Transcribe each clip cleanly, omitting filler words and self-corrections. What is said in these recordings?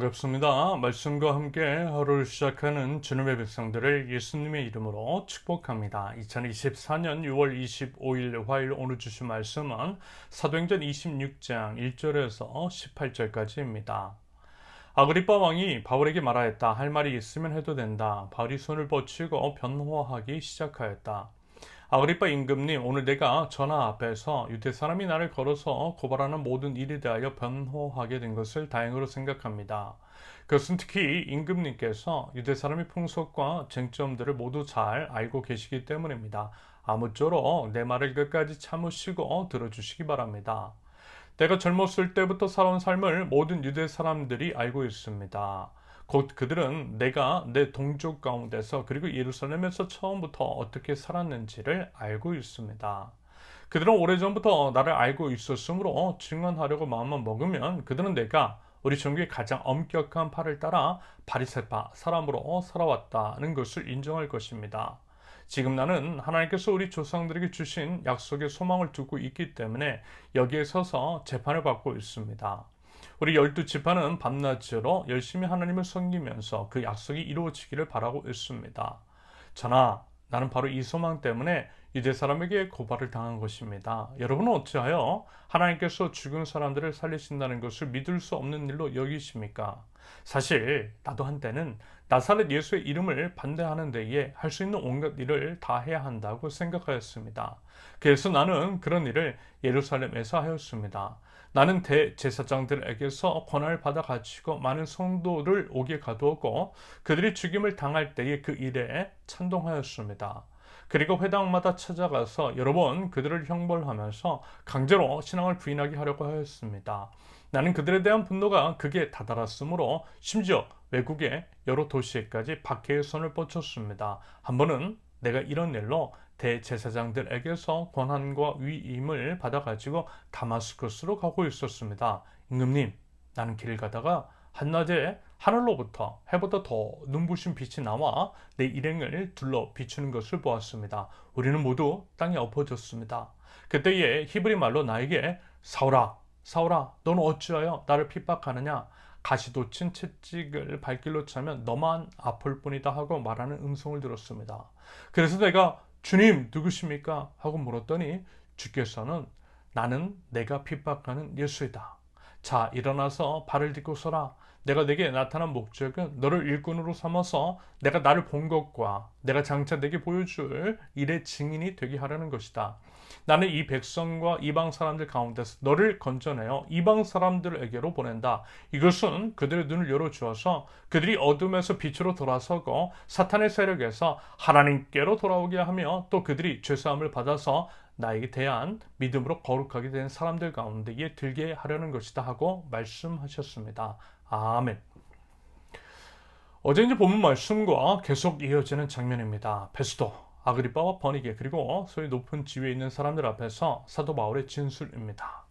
반갑습니다. 말씀과 함께 하루를 시작하는 주님의 백성들을 예수님의 이름으로 축복합니다. 2024년 6월 25일 화요일 오늘 주신 말씀은 사도행전 26장 1절에서 18절까지입니다. 아그리빠 왕이 바울에게 말하였다. 할 말이 있으면 해도 된다. 바울이 손을 뻗치고 변호하기 시작하였다. 아그리빠 임금님, 오늘 내가 전하 앞에서 유대 사람이 나를 걸어서 고발하는 모든 일에 대하여 변호하게 된 것을 다행으로 생각합니다. 그것은 특히 임금님께서 유대 사람의 풍속과 쟁점들을 모두 잘 알고 계시기 때문입니다. 아무쪼록 내 말을 끝까지 참으시고 들어주시기 바랍니다. 내가 젊었을 때부터 살아온 삶을 모든 유대 사람들이 알고 있습니다. 곧 그들은 내가 내 동족 가운데서 그리고 예루살렘에서 처음부터 어떻게 살았는지를 알고 있습니다. 그들은 오래전부터 나를 알고 있었으므로 증언하려고 마음만 먹으면 그들은 내가 우리 종교의 가장 엄격한 팔을 따라 바리새파 사람으로 살아왔다는 것을 인정할 것입니다. 지금 나는 하나님께서 우리 조상들에게 주신 약속의 소망을 두고 있기 때문에 여기에 서서 재판을 받고 있습니다. 우리 12지파는 밤낮으로 열심히 하나님을 섬기면서 그 약속이 이루어지기를 바라고 있습니다. 전하, 나는 바로 이 소망 때문에 유대 사람에게 고발을 당한 것입니다. 여러분은 어찌하여 하나님께서 죽은 사람들을 살리신다는 것을 믿을 수 없는 일로 여기십니까? 사실 나도 한때는 나사렛 예수의 이름을 반대하는 데에 할 수 있는 온갖 일을 다 해야 한다고 생각하였습니다. 그래서 나는 그런 일을 예루살렘에서 하였습니다. 나는 대제사장들에게서 권한을 받아 가지고 많은 성도를 옥에 가두었고 그들이 죽임을 당할 때에 그 일에 찬동하였습니다. 그리고 회당마다 찾아가서 여러 번 그들을 형벌하면서 강제로 신앙을 부인하게 하려고 하였습니다. 나는 그들에 대한 분노가 극에 다다랐으므로 심지어 외국의 여러 도시에까지 박해의 손을 뻗쳤습니다. 한 번은 내가 이런 일로 대제사장들에게서 권한과 위임을 받아가지고 다마스커스로 가고 있었습니다. 임금님, 나는 길을 가다가 한낮에 하늘로부터 해보다 더 눈부신 빛이 나와 내 일행을 둘러 비추는 것을 보았습니다. 우리는 모두 땅에 엎어졌습니다. 그때에 히브리 말로 나에게 사울아, 사울아, 너는 어찌하여 나를 핍박하느냐? 가시돋친 채찍을 발길로 차면 너만 아플 뿐이다 하고 말하는 음성을 들었습니다. 그래서 내가 주님 누구십니까? 하고 물었더니 주께서는 나는 내가 핍박하는 예수이다. 자, 일어나서 발을 딛고 서라. 내가 내게 나타난 목적은 너를 일꾼으로 삼아서 내가 나를 본 것과 내가 장차 내게 보여줄 일의 증인이 되게 하려는 것이다. 나는 이 백성과 이방 사람들 가운데서 너를 건져내어 이방 사람들에게로 보낸다. 이것은 그들의 눈을 열어주어서 그들이 어둠에서 빛으로 돌아서고 사탄의 세력에서 하나님께로 돌아오게 하며 또 그들이 죄사함을 받아서 나에게 대한 믿음으로 거룩하게 된 사람들 가운데에 들게 하려는 것이다 하고 말씀하셨습니다. 아멘. 어제 이제 본문 말씀과 계속 이어지는 장면입니다. 베스도, 아그리빠와 버니게 그리고 소위 높은 지위에 있는 사람들 앞에서 사도 바울의 진술입니다.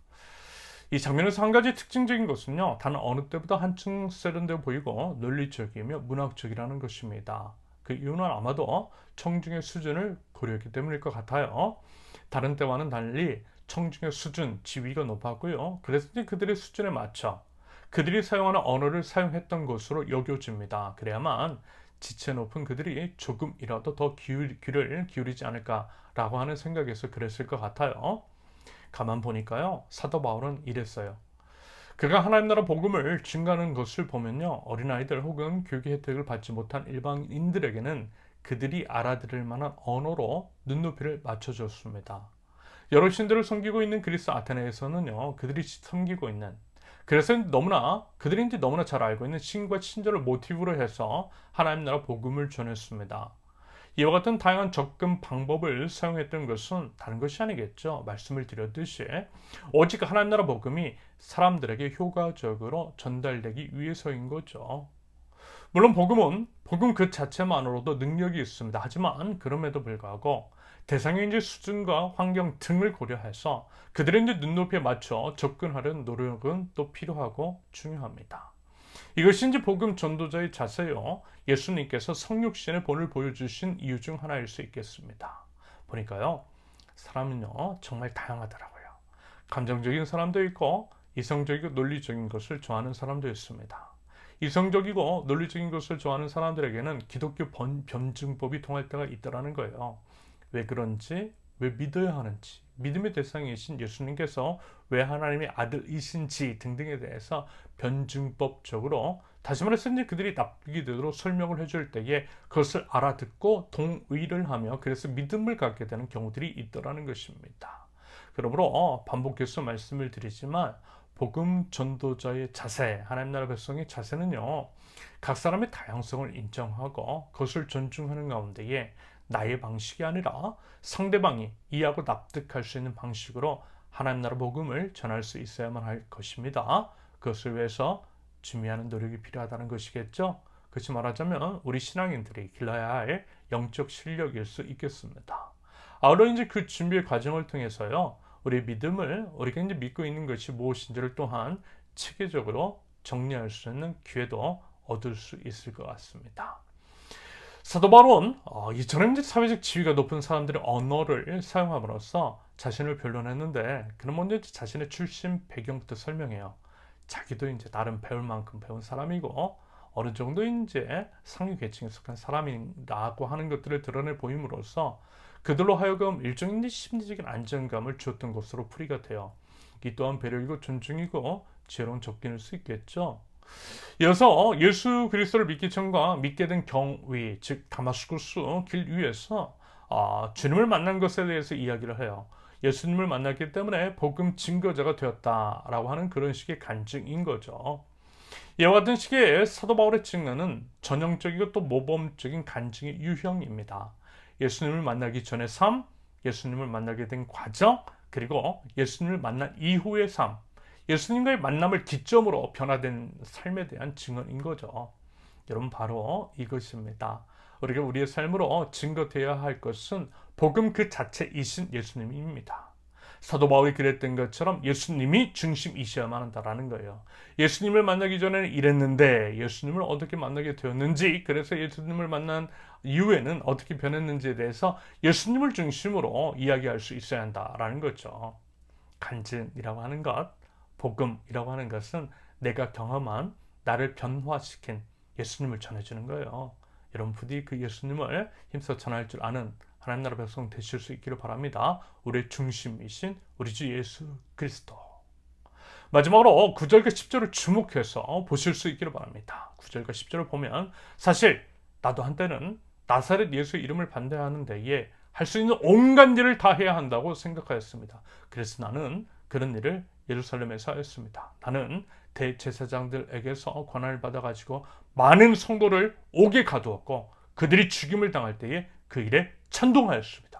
이 장면에서 한 가지 특징적인 것은요, 단 어느 때보다 한층 세련되어 보이고 논리적이며 문학적이라는 것입니다. 그 이유는 아마도 청중의 수준을 고려했기 때문일 것 같아요. 다른 때와는 달리 청중의 수준, 지위가 높았고요. 그래서 이제 그들의 수준에 맞춰 그들이 사용하는 언어를 사용했던 것으로 여겨집니다. 그래야만 지체 높은 그들이 조금이라도 더 귀를 기울이지 않을까라고 하는 생각에서 그랬을 것 같아요. 가만 보니까요, 사도 바울은 이랬어요. 그가 하나님 나라 복음을 증가하는 것을 보면요, 어린아이들 혹은 교육의 혜택을 받지 못한 일반인들에게는 그들이 알아들을 만한 언어로 눈높이를 맞춰줬습니다. 여러 신들을 섬기고 있는 그리스 아테네에서는요, 그들이 섬기고 있는, 그래서 그들이 너무나 잘 알고 있는 신과 친절을 모티브로 해서 하나님 나라 복음을 전했습니다. 이와 같은 다양한 접근 방법을 사용했던 것은 다른 것이 아니겠죠. 말씀을 드렸듯이 오직 하나님 나라 복음이 사람들에게 효과적으로 전달되기 위해서인 거죠. 물론 복음 그 자체만으로도 능력이 있습니다. 하지만 그럼에도 불구하고 대상의 이제 수준과 환경 등을 고려해서 그들의 이제 눈높이에 맞춰 접근하려는 노력은 또 필요하고 중요합니다. 이것이 이제 복음 전도자의 자세요. 예수님께서 성육신의 본을 보여주신 이유 중 하나일 수 있겠습니다. 보니까요, 사람은요 정말 다양하더라고요. 감정적인 사람도 있고 이성적이고 논리적인 것을 좋아하는 사람도 있습니다. 이성적이고 논리적인 것을 좋아하는 사람들에게는 기독교 변증법이 통할 때가 있더라는 거예요. 왜 그런지, 왜 믿어야 하는지, 믿음의 대상이신 예수님께서 왜 하나님의 아들이신지 등등에 대해서 변증법적으로, 다시 말해서 이제 그들이 납득이 되도록 설명을 해줄 때에 그것을 알아듣고 동의를 하며 그래서 믿음을 갖게 되는 경우들이 있더라는 것입니다. 그러므로 반복해서 말씀을 드리지만 복음 전도자의 자세, 하나님 나라 백성의 자세는요, 각 사람의 다양성을 인정하고 그것을 존중하는 가운데에 나의 방식이 아니라 상대방이 이해하고 납득할 수 있는 방식으로 하나님 나라 복음을 전할 수 있어야만 할 것입니다. 그것을 위해서 준비하는 노력이 필요하다는 것이겠죠. 그렇지 말하자면 우리 신앙인들이 길러야 할 영적 실력일 수 있겠습니다. 아울러 이제 그 준비의 과정을 통해서요, 우리의 믿음을, 우리가 이제 믿고 있는 것이 무엇인지를 또한 체계적으로 정리할 수 있는 기회도 얻을 수 있을 것 같습니다. 사도 바울은 이처럼 이제 사회적 지위가 높은 사람들의 언어를 사용함으로써 자신을 변론했는데, 그는 먼저 자신의 출신 배경부터 설명해요. 자기도 이제 나름 배울 만큼 배운 사람이고 어느 정도 이제 상위 계층에 속한 사람이라고 하는 것들을 드러내 보임으로써 그들로 하여금 일종의 심리적인 안정감을 주었던 것으로 풀이가 돼요. 이 또한 배려이고 존중이고 지혜로운 접근일 수 있겠죠. 이어서 예수 그리스도를 믿기 전과 믿게 된 경위, 즉 다마스쿠스 길 위에서 주님을 만난 것에 대해서 이야기를 해요. 예수님을 만났기 때문에 복음 증거자가 되었다라고 하는 그런 식의 간증인 거죠. 이와 같은 식의 사도 바울의 증거는 전형적이고 또 모범적인 간증의 유형입니다. 예수님을 만나기 전의 삶, 예수님을 만나게 된 과정, 그리고 예수님을 만난 이후의 삶, 예수님과의 만남을 기점으로 변화된 삶에 대한 증언인 거죠. 여러분, 바로 이것입니다. 우리가 우리의 삶으로 증거되어야 할 것은 복음 그 자체이신 예수님입니다. 사도 바울이 그랬던 것처럼 예수님이 중심이셔야만 한다라는 거예요. 예수님을 만나기 전에는 이랬는데 예수님을 어떻게 만나게 되었는지, 그래서 예수님을 만난 이후에는 어떻게 변했는지에 대해서 예수님을 중심으로 이야기할 수 있어야 한다라는 거죠. 간증이라고 하는 것, 복음이라고 하는 것은 내가 경험한, 나를 변화시킨 예수님을 전해주는 거예요. 여러분 부디 그 예수님을 힘써 전할 줄 아는 하나님 나라 백성 되실 수 있기를 바랍니다. 우리의 중심이신 우리 주 예수 그리스도. 마지막으로 9절과 10절을 주목해서 보실 수 있기를 바랍니다. 9절과 10절을 보면 사실 나도 한때는 나사렛 예수의 이름을 반대하는 데에 할 수 있는 온갖 일을 다 해야 한다고 생각하였습니다. 그래서 나는 그런 일을 예루살렘에서 하였습니다. 나는 대제사장들에게서 권한을 받아가지고 많은 성도를 옥에 가두었고 그들이 죽임을 당할 때에 그 일에 찬동하였습니다.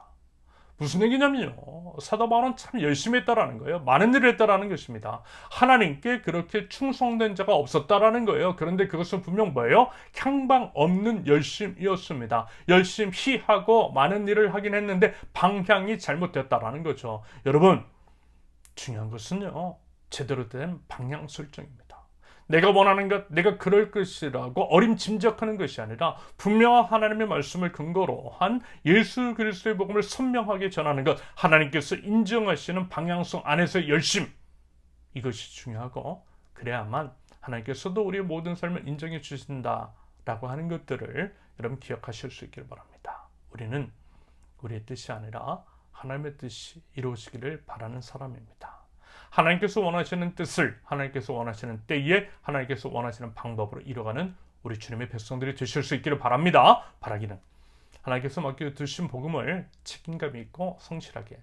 무슨 얘기냐면요, 사도 바울은 참 열심히 했다라는 거예요. 많은 일을 했다라는 것입니다. 하나님께 그렇게 충성된 자가 없었다라는 거예요. 그런데 그것은 분명 뭐예요? 향방 없는 열심이었습니다. 열심히 하고 많은 일을 하긴 했는데 방향이 잘못됐다라는 거죠. 여러분, 중요한 것은요, 제대로 된 방향 설정입니다. 내가 원하는 것, 내가 그럴 것이라고 어림짐작하는 것이 아니라 분명한 하나님의 말씀을 근거로 한 예수 그리스도의 복음을 선명하게 전하는 것, 하나님께서 인정하시는 방향성 안에서의 열심, 이것이 중요하고, 그래야만 하나님께서도 우리의 모든 삶을 인정해 주신다라고 하는 것들을 여러분 기억하실 수 있기를 바랍니다. 우리는 우리의 뜻이 아니라 하나님의 뜻이 이루어지기를 바라는 사람입니다. 하나님께서 원하시는 뜻을 하나님께서 원하시는 때에 하나님께서 원하시는 방법으로 이뤄가는 우리 주님의 백성들이 되실 수 있기를 바랍니다. 바라기는 하나님께서 맡겨주신 복음을 책임감 있고 성실하게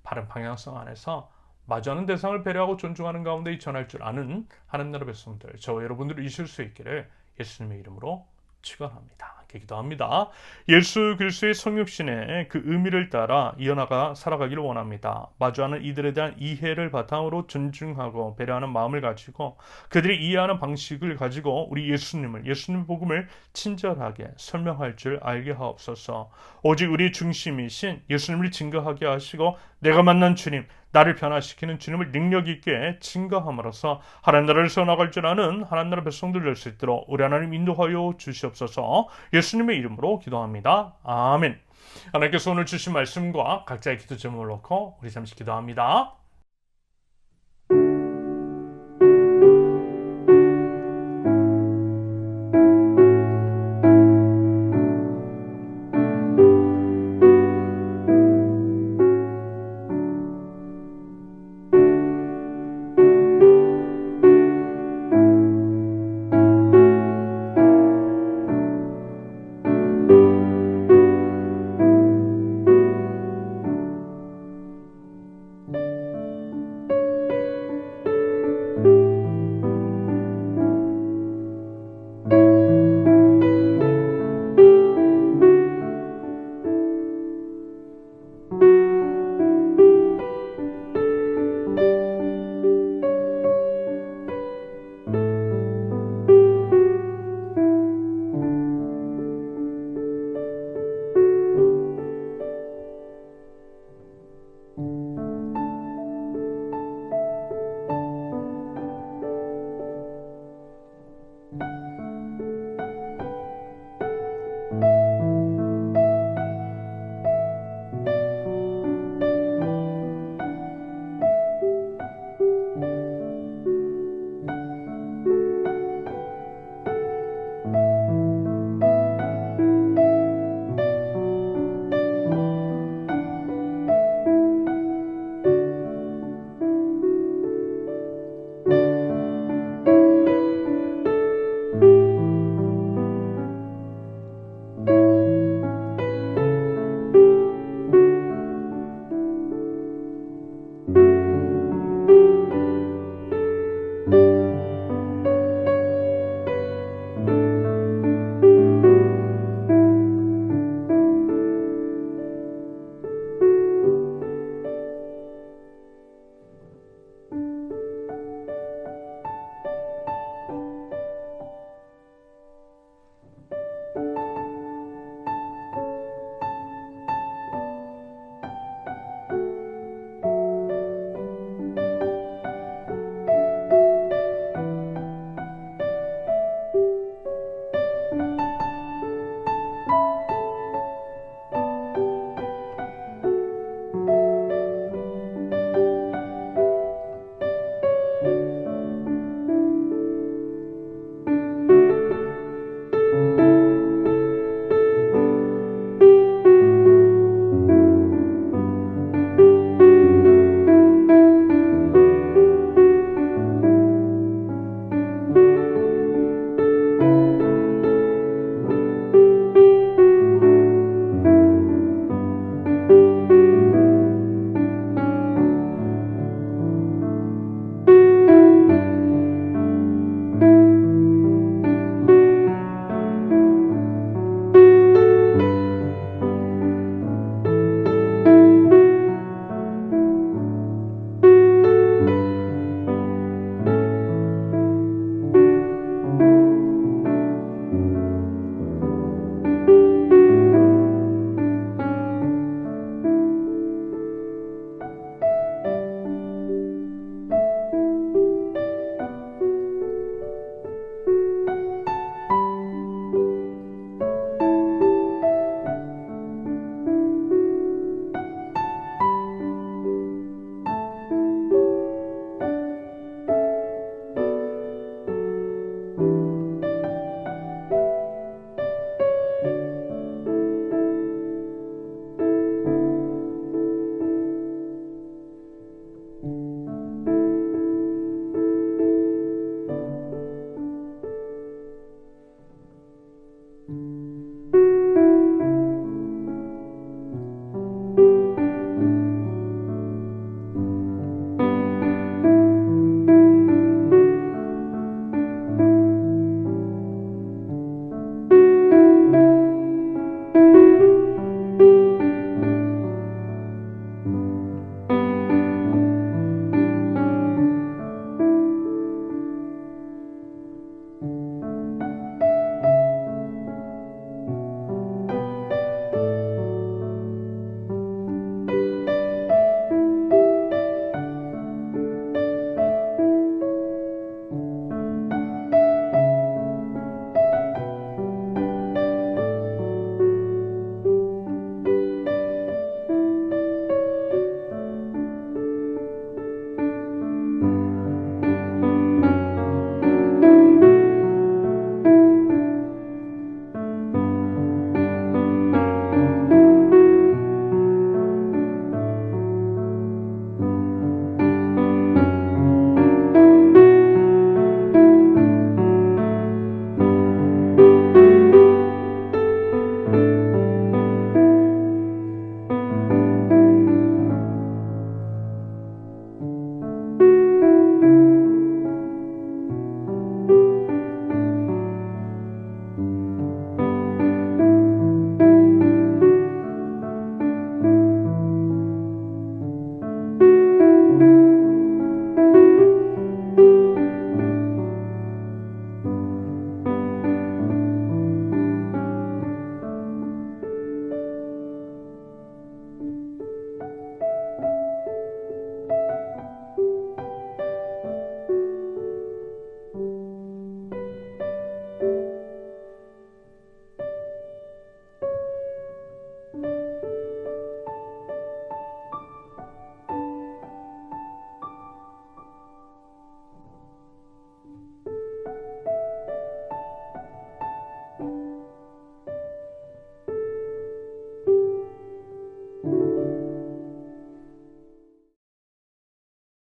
바른 방향성 안에서 마주하는 대상을 배려하고 존중하는 가운데 전할 줄 아는 하나님 나라 백성들, 저와 여러분들이 이실 수 있기를 예수님의 이름으로 축원합니다. 기도합니다. 예수 그리스도의 성육신의 그 의미를 따라 이어나가 살아가기를 원합니다. 마주하는 이들에 대한 이해를 바탕으로 존중하고 배려하는 마음을 가지고 그들이 이해하는 방식을 가지고 우리 예수님 복음을 친절하게 설명할 줄 알게 하옵소서. 오직 우리 중심이신 예수님을 증거하게 하시고 내가 만난 주님, 나를 변화시키는 주님을 능력 있게 증거함으로써 하나님 나라를 세워나갈 줄 아는 하나님 나라 백성들 될 수 있도록 우리 하나님 인도하여 주시옵소서. 예수님의 이름으로 기도합니다. 아멘. 하나님께서 오늘 주신 말씀과 각자의 기도 제목을 놓고 우리 잠시 기도합니다.